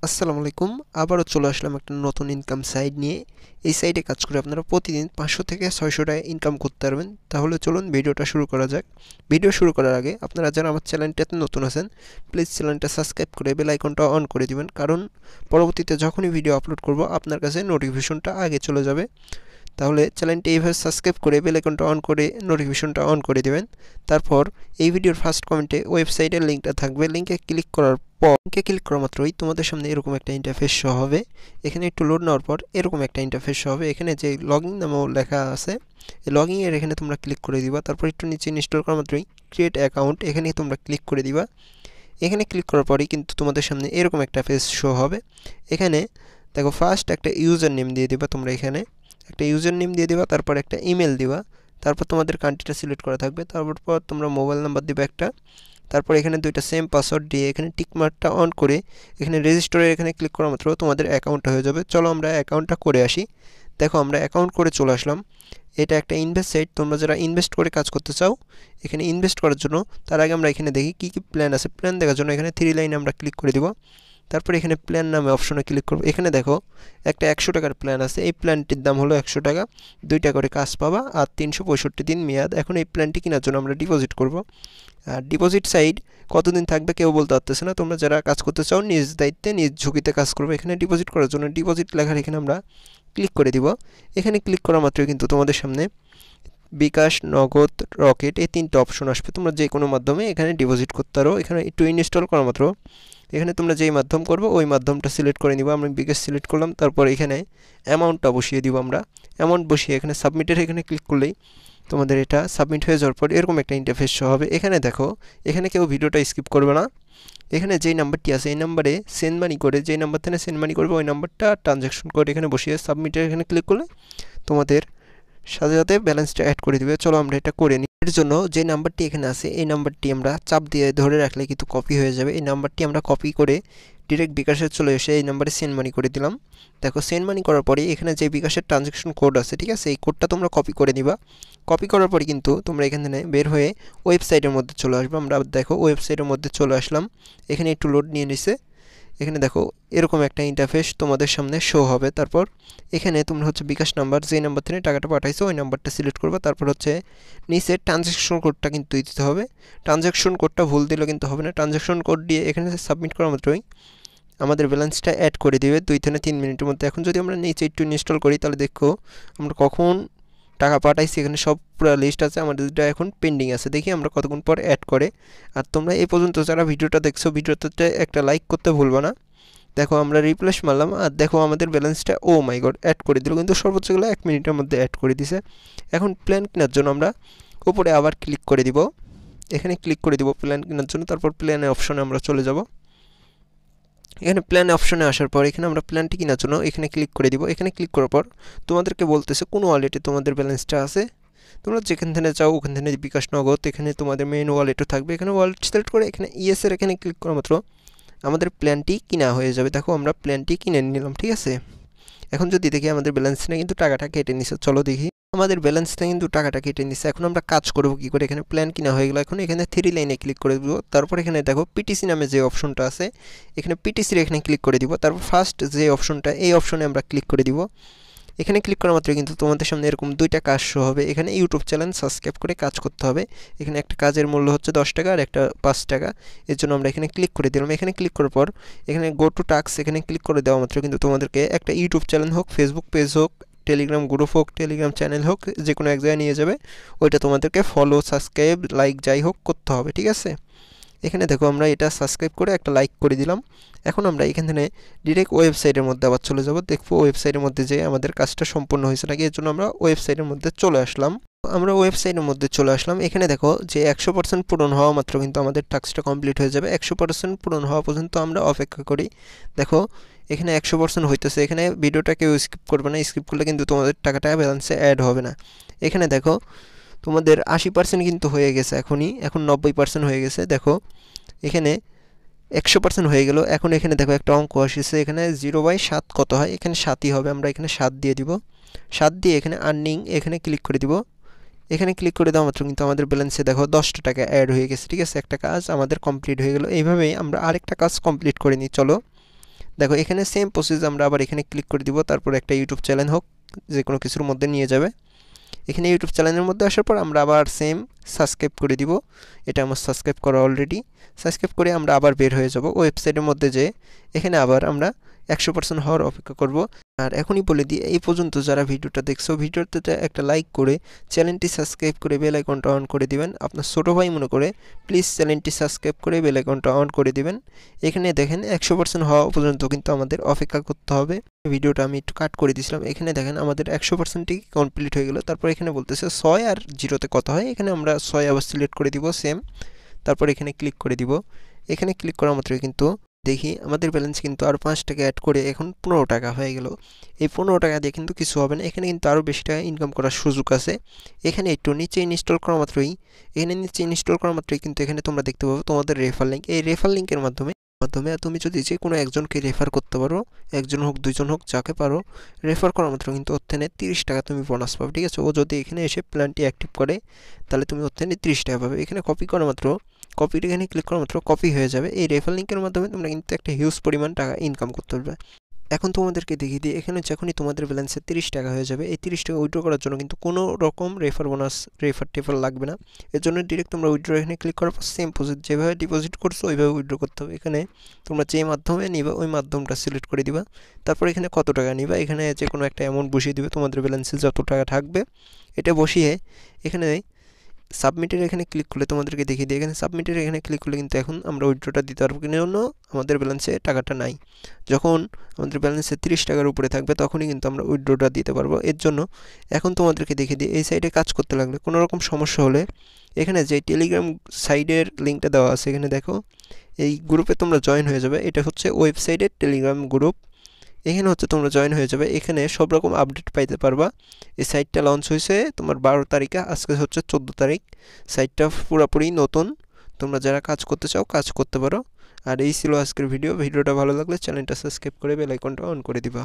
আসসালামু আলাইকুম। আবারও চলে আসলাম একটা নতুন ইনকাম সাইট নিয়ে। এই সাইটে কাজ করে আপনারা প্রতিদিন 500 থেকে 600 টাকা ইনকাম করতে পারবেন। তাহলে চলুন ভিডিওটা শুরু করা যাক। ভিডিও শুরু করার আগে আপনারা যারা আমার চ্যানেলটাতে নতুন আছেন, প্লিজ চ্যানেলটা সাবস্ক্রাইব করে বেল আইকনটা অন করে দিবেন, কারণ পরবর্তীতে যখনই ভিডিও আপলোড করব আপনার কাছে নোটিফিকেশনটা আগে চলে যাবে। তাহলে চ্যানেলটি এইভাবে সাবস্ক্রাইব করে বেল আইকনটা অন করে নোটিফিকেশনটা অন করে দেবেন। তারপর এই ভিডিওর ফার্স্ট কমেন্টে ওয়েবসাইটের লিঙ্কটা থাকবে। লিঙ্কে ক্লিক করার মাত্রই তোমাদের সামনে এরকম একটা ইন্টারফেস শো হবে। এখানে একটু লোড নেওয়ার পর এরকম একটা ইন্টারফেস শো হবে। এখানে যে লগইন নামও লেখা আছে, এই লগইনের এখানে তোমরা ক্লিক করে দিবা। তারপর একটু নিচে ইনস্টল করা মাত্রই ক্রিয়েট অ্যাকাউন্ট এখানে তোমরা ক্লিক করে দিবা। এখানে ক্লিক করার পরেই কিন্তু তোমাদের সামনে এরকম একটা পেজ শো হবে। এখানে দেখো ফার্স্ট একটা ইউজার নেম দিয়ে দিবা। তোমরা এখানে একটা ইউজার নেম দিয়ে দিবা, তারপর একটা ইমেল দিবা, তারপর তোমাদের কান্ট্রিটা সিলেক্ট করা থাকবে, তারপর তোমরা মোবাইল নাম্বার দিবা একটা, তারপর এখানে দুইটা সেম পাসওয়ার্ড দিয়ে এখানে টিকমার্কটা অন করে এখানে রেজিস্টারে এখানে ক্লিক করা মাত্র তোমাদের অ্যাকাউন্টটা হয়ে যাবে। চলো আমরা অ্যাকাউন্টটা করে আসি। দেখো আমরা অ্যাকাউন্ট করে চলে আসলাম। এটা একটা ইনভেস্ট সাইট। তোমরা যারা ইনভেস্ট করে কাজ করতে চাও, এখানে ইনভেস্ট করার জন্য তার আগে আমরা এখানে দেখি কী কী প্ল্যান আছে। প্ল্যান দেখার জন্য এখানে 3 লাইনে আমরা ক্লিক করে দিব। তারপর এখানে প্ল্যান নামে অপশনে ক্লিক করব। এখানে দেখো একটা 100 টাকার প্ল্যান আছে। এই প্ল্যানটির দাম হলো 100 টাকা, 2টা করে কাজ পাবা আর 365 দিন মেয়াদ। এখন এই প্ল্যানটি কেনার জন্য আমরা ডিপোজিট করব। আর ডিপোজিট সাইড কতদিন থাকবে কেউ বলতে পারতেছে না। তোমরা যারা কাজ করতে চাও নিজ দায়িত্বে নিজ ঝুঁকিতে কাজ করবে। এখানে ডিপোজিট করার জন্য ডিপোজিট লেখার এখানে আমরা ক্লিক করে দিব। এখানে ক্লিক করা মাত্রই কিন্তু তোমাদের সামনে বিকাশ, নগদ, রকেট এই 3টা অপশন আসবে। তোমরা যে কোনো মাধ্যমে এখানে ডিপোজিট করতে পারো। এখানে একটু ইনস্টল করা মাত্র এখানে তোমরা যেই মাধ্যম করবো ওই মাধ্যমটা সিলেক্ট করে নিবা। আমি বিকাশ সিলেক্ট করলাম, তারপর এখানে অ্যামাউন্টটা বসিয়ে দিব। আমরা অ্যামাউন্ট বসিয়ে এখানে সাবমিটের এখানে ক্লিক করলেই তোমাদের এটা সাবমিট হয়ে যাওয়ার পর এরকম একটা ইন্টারফেস শো হবে। এখানে দেখো এখানে কেউ ভিডিওটা স্কিপ করবে না। এখানে যেই নাম্বারটি আছে এই নাম্বারে সেন্ড মানি করে, যেই নাম্বার থেকে সেন্ড মানি করবে ওই নাম্বারটা ট্রানজ্যাকশন করে এখানে বসিয়ে সাবমিটের এখানে ক্লিক করলে তোমাদের সাথে সাথে ব্যালেন্সটা অ্যাড করে দিবে। চলো আমরা এটা করে নিই। এর জন্য যে নাম্বারটি এখানে আছে এই নাম্বারটি আমরা চাপ দিয়ে ধরে রাখলে কিন্তু কপি হয়ে যাবে। এই নাম্বারটি আমরা কপি করে ডিরেক্ট বিকাশে চলে এসে এই নাম্বারে সেন্ড মানি করে দিলাম। দেখো সেন্ড মানি করার পরে এখানে যে বিকাশের ট্রানজ্যাকশন কোড আছে, ঠিক আছে, এই কোডটা তোমরা কপি করে নিবা। কপি করার পরে কিন্তু তোমরা এখান থেকে বের হয়ে ওয়েবসাইটের মধ্যে চলে আসবে। আমরা দেখো ওয়েবসাইটের মধ্যে চলে আসলাম। এখানে একটু লোড নিয়ে নিছে। এখানে দেখো এরকম একটা ইন্টারফেস তোমাদের সামনে শো হবে। তারপর এখানে তোমরা হচ্ছে বিকাশ নাম্বার, যেই নাম্বার থেকে টাকাটা পাঠাইছো ওই নাম্বারটা সিলেক্ট করবে। তারপর হচ্ছে নিচে ট্রানজ্যাকশন কোডটা কিন্তু দিতে হবে। ট্রানজ্যাকশন কোডটা ভুল দিলে কিন্তু হবে না। ট্রানজ্যাকশন কোড দিয়ে এখানে সাবমিট করার মাত্রই আমাদের ব্যালেন্সটা অ্যাড করে দিবে 2 থেকে 3 মিনিটের মধ্যে। এখন যদি আমরা নিচে একটু ইনস্টল করি তাহলে দেখো আমরা কখন টাকা পাঠাইছি এখানে সব পুরো লিস্ট আছে। আমাদের যেটা এখন পেন্ডিং আছে, দেখি আমরা কতক্ষণ পর অ্যাড করে। আর তোমরা এই পর্যন্ত যারা ভিডিওটা দেখছো ভিডিওতে একটা লাইক করতে ভুলবা না। দেখো আমরা রিপ্লেস মারলাম আর দেখো আমাদের ব্যালেন্সটা ও মাই গড অ্যাড করে দিল, কিন্তু সর্বোচ্চ গেলে 1 মিনিটের মধ্যে অ্যাড করে দিছে। এখন প্ল্যান কেনার জন্য আমরা উপরে আবার ক্লিক করে দিব। এখানে ক্লিক করে দিব প্ল্যান কেনার জন্য। তারপর প্ল্যানের অপশনে আমরা চলে যাব। এখানে প্ল্যান অপশনে আসার পর এখানে আমরা প্ল্যানটি কেনার জন্য এখানে ক্লিক করে দিব। এখানে ক্লিক করার পর তোমাদেরকে বলতেছে কোন ওয়ালেটে তোমাদের ব্যালেন্সটা আছে। তোমরা যেখান থেকে চাও ওখান থেকে বিকাশ, নগদ, এখানে তোমাদের মেইন ওয়ালেটও থাকবে। এখানে ওয়ালেট সিলেক্ট করে এখানে ইয়েসের এখানে ক্লিক করা মাত্র আমাদের প্ল্যানটি কিনা হয়ে যাবে। দেখো আমরা প্ল্যানটি কিনে নিলাম, ঠিক আছে। এখন যদি দেখি আমাদের ব্যালেন্স থেকে কিন্তু টাকাটা কেটে নিছে। চলো দেখি আমাদের ব্যালেন্স থেকে কিন্তু টাকাটা কেটে নিছে। এখন আমরা কাজ করবো কী করে। এখানে প্ল্যান কিনা হয়ে গেল। এখন এখানে 3 লাইনে ক্লিক করে দিব। তারপর এখানে দেখো পিটিসি নামে যে অপশনটা আছে এখানে পিটিসির এখানে ক্লিক করে দিব। তারপর ফার্স্ট যে অপশনটা এই অপশনে আমরা ক্লিক করে দিব। এখানে ক্লিক করা মাত্র কিন্তু তোমাদের সামনে এরকম 2টা কাজ শো হবে। এখানে ইউটিউব চ্যানেল সাবস্ক্রাইব করে কাজ করতে হবে। এখানে একটা কাজের মূল্য হচ্ছে 10 টাকা আর একটা 5 টাকা। এর জন্য আমরা এখানে ক্লিক করে দিলাম। এখানে ক্লিক করার পর এখানে গো টু টাস্ক এখানে ক্লিক করে দেওয়া মাত্র কিন্তু তোমাদেরকে একটা ইউটিউব চ্যানেল হোক, ফেসবুক পেজ হোক, টেলিগ্রাম গ্রুপ হোক, টেলিগ্রাম চ্যানেল হোক, যে কোনো এক জায়গায় নিয়ে যাবে। ওইটা তোমাদেরকে ফলো, সাবস্ক্রাইব, লাইক যাই হোক করতে হবে, ঠিক আছে। এখানে দেখো আমরা এটা সাবস্ক্রাইব করে একটা লাইক করে দিলাম। এখন আমরা এখান থেকে ডিরেক্ট ওয়েবসাইটের মধ্যে আবার চলে যাব। দেখবো ওয়েবসাইটের মধ্যে যে আমাদের কাজটা সম্পূর্ণ হয়েছে নাকি। এর জন্য আমরা ওয়েবসাইটের মধ্যে চলে আসলাম। আমরা ওয়েবসাইটের মধ্যে চলে আসলাম। এখানে দেখো যে 100% পূরণ হওয়া মাত্র কিন্তু আমাদের টাস্কটা কমপ্লিট হয়ে যাবে। 100% পূরণ হওয়া পর্যন্ত আমরা অপেক্ষা করি। দেখো এখানে 100% হইতেছে। এখানে ভিডিওটা কেউ স্কিপ করবে না, স্কিপ করলে কিন্তু তোমাদের টাকাটা ব্যালেন্সে অ্যাড হবে না। এখানে দেখো তোমাদের 80% কিন্তু হয়ে গেছে এখনই, এখন 90% হয়ে গেছে। দেখো এখানে 100% হয়ে গেল। এখন এখানে দেখো একটা অঙ্ক আসছে, এখানে 0/7 কত হয়, এখানে 7ই হবে। আমরা এখানে 7 দিয়ে দিব। 7 দিয়ে এখানে আর্নিং এখানে ক্লিক করে দিব। এখানে ক্লিক করে দেওয়া মাত্র কিন্তু আমাদের ব্যালেন্সে দেখো 10 টাকা অ্যাড হয়ে গেছে, ঠিক আছে। একটা কাজ আমাদের কমপ্লিট হয়ে গেল। এইভাবেই আমরা আরেকটা কাজ কমপ্লিট করে নিই। চলো দেখো এখানে সেম প্রসেস আমরা আবার এখানে ক্লিক করে দিব, তারপর একটা ইউটিউব চ্যানেল হোক যে কোনো কিছুর মধ্যে নিয়ে যাবে। এখানে ইউটিউব চ্যানেলের মধ্যে আসার পর আমরা আবার সেম সাবস্ক্রাইব করে দিব। এটা আমার সাবস্ক্রাইব করা অলরেডি। সাবস্ক্রাইব করে আমরা আবার বের হয়ে যাব ওয়েবসাইটের মধ্যে, যে এখানে আবার আমরা 100% হওয়ার অপেক্ষা করব। আর এখনই বলে দিই, এই পর্যন্ত যারা ভিডিওটা দেখছো, ভিডিওতে একটা লাইক করে চ্যানেলটি সাবস্ক্রাইব করে বেল আইকনটা অন করে দিবেন। আপনার ছোটো ভাই মনে করে প্লিজ চ্যানেলটি সাবস্ক্রাইব করে বেল আইকনটা অন করে দিবেন। এখানে দেখেন 100% হওয়া পর্যন্ত কিন্তু আমাদের অপেক্ষা করতে হবে। ভিডিওটা আমি একটু কাট করে দিয়েছিলাম। এখানে দেখেন আমাদের 100%ই কমপ্লিট হয়ে গেল। তারপর এখানে বলতেছে 6 আর 0তে কত হয়, এখানে আমরা 6 আবার সিলেক্ট করে দিব সেম। তারপর এখানে ক্লিক করে দিব। এখানে ক্লিক করা মাত্রই কিন্তু দেখি আমাদের ব্যালেন্স কিন্তু আরও 5 টাকা অ্যাড করে এখন 15 টাকা হয়ে গেল। এই 15 টাকা দিয়ে কিন্তু কিছু হবে না, এখানে কিন্তু আরও বেশি টাকা ইনকাম করার সুযোগ আছে। এখানে একটু নিচে ইনস্টল করা মাত্রই কিন্তু এখানে তোমরা দেখতে পাবো তোমাদের রেফার লিঙ্ক। এই রেফার লিঙ্কের মাধ্যমে তুমি যদি যে কোনো একজনকে রেফার করতে পারো, একজন হোক দুইজন হোক যাকে পারো, রেফার করা মাত্র কিন্তু ওর থেকে 30 টাকা তুমি বোনাস পাবে। ঠিক আছে, ও যদি এখানে এসে প্ল্যানটি অ্যাক্টিভ করে তাহলে তুমি ওর থেকে 30 টাকা পাবে। এখানে কপি করা মাত্র, কপির এখানে ক্লিক করা মাত্র কপি হয়ে যাবে। এই রেফার লিঙ্কের মাধ্যমে তোমরা কিন্তু একটা হিউজ পরিমাণ টাকা ইনকাম করতে পারবে। এখন তোমাদেরকে দেখিয়ে দিই, এখানে যখনই তোমাদের ব্যালেন্সে 30 টাকা হয়ে যাবে, এই 30 টাকা উইথড্র করার জন্য কিন্তু কোনো রকম রেফার বোনাস টেফার লাগবে না। এর জন্য ডিরেক্ট তোমরা উইথড্র এখানে ক্লিক করার পর সেম প্রসেস, যেভাবে ডিপোজিট করছো ওইভাবে উইথড্র করতে হবে। এখানে তোমরা যে মাধ্যমে নিবা ওই মাধ্যমটা সিলেক্ট করে দিবা। তারপর এখানে কত টাকা নিবা, এখানে যে কোনো একটা অ্যামাউন্ট বসিয়ে দিবে, তোমাদের ব্যালেন্সে যত টাকা থাকবে এটা বসিয়ে এখানে সাবমিটের এখানে ক্লিক করলে তোমাদেরকে দেখিয়ে দিই। এখানে সাবমিটের এখানে ক্লিক করলে কিন্তু এখন আমরা উইথড্রটা দিতে পারবো, কিন্তু জন্য আমাদের ব্যালেন্সে টাকাটা নাই। যখন আমাদের ব্যালেন্সে 30 টাকার উপরে থাকবে তখনই কিন্তু আমরা উইথড্রটা দিতে পারবো। এর জন্য এখন তোমাদেরকে দেখিয়ে দিই, এই সাইডে কাজ করতে লাগলে কোনো রকম সমস্যা হলে এখানে যে টেলিগ্রাম সাইডের লিঙ্কটা দেওয়া আছে, এখানে দেখো এই গ্রুপে তোমরা জয়েন হয়ে যাবে। এটা হচ্ছে ওয়েবসাইটের টেলিগ্রাম গ্রুপ। এখানে হচ্ছে তোমরা জয়েন হয়ে যাবে, এখানে সব রকম আপডেট পাইতে পারবা। এই সাইটটা লঞ্চ হয়েছে তোমার 12 তারিখে, আজকে হচ্ছে 14 তারিখ। সাইটটা পুরোপুরি নতুন, তোমরা যারা কাজ করতে চাও কাজ করতে পারো। আর এই ছিল আজকের ভিডিওটা ভালো লাগলে চ্যানেলটা সাবস্ক্রাইব করে বেল আইকনটা অন করে দিবা।